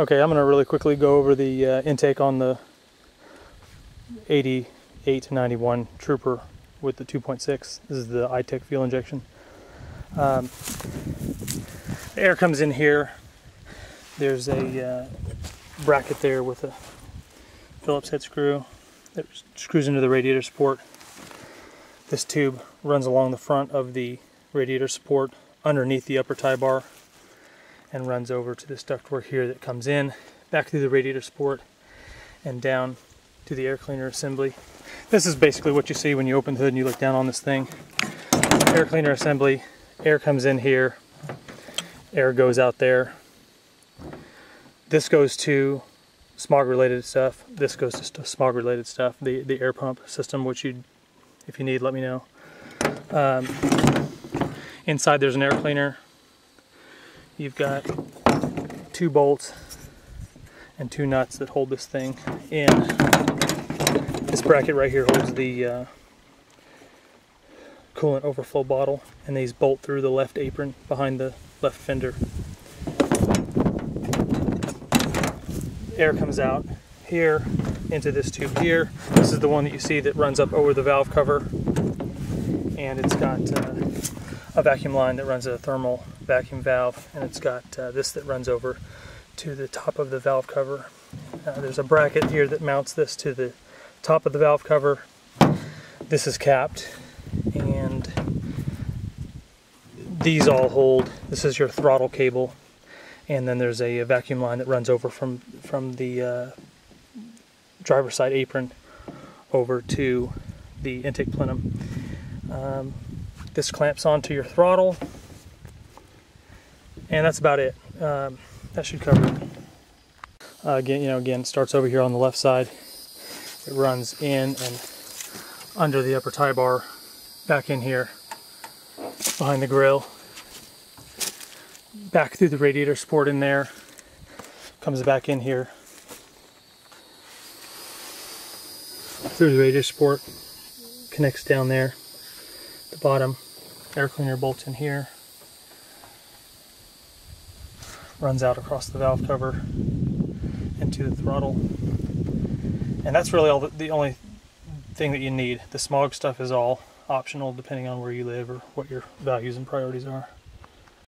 Okay, I'm going to really quickly go over the intake on the 88 to 91 Trooper with the 2.6. This is the iTech fuel injection. The air comes in here. There's a bracket there with a Phillips head screw that screws into the radiator support. This tube runs along the front of the radiator support underneath the upper tie bar and runs over to this ductwork here that comes in, back through the radiator support and down to the air cleaner assembly. This is basically what you see when you open the hood and you look down on this thing. Air cleaner assembly, air comes in here, air goes out there. This goes to smog related stuff, this goes to smog related stuff, the air pump system, which if you need, let me know. Inside there's an air cleaner. You've got 2 bolts and 2 nuts that hold this thing in. This bracket right here holds the coolant overflow bottle, and these bolt through the left apron behind the left fender. Air comes out here into this tube here. This is the one that you see that runs up over the valve cover, and it's got a vacuum line that runs a thermal vacuum valve, and it's got this that runs over to the top of the valve cover. There's a bracket here that mounts this to the top of the valve cover. This is capped, and these all hold. This is your throttle cable, and then there's a vacuum line that runs over from the driver's side apron over to the intake plenum. This clamps onto your throttle, and that's about it. That should cover it. Again, it starts over here on the left side. It runs in and under the upper tie bar, back in here, behind the grill, back through the radiator support in there, comes back in here, through the radiator support, connects down there, the bottom, air cleaner bolts in here, runs out across the valve cover into the throttle, and that's really the only thing that you need. The smog stuff is all optional depending on where you live or what your values and priorities are.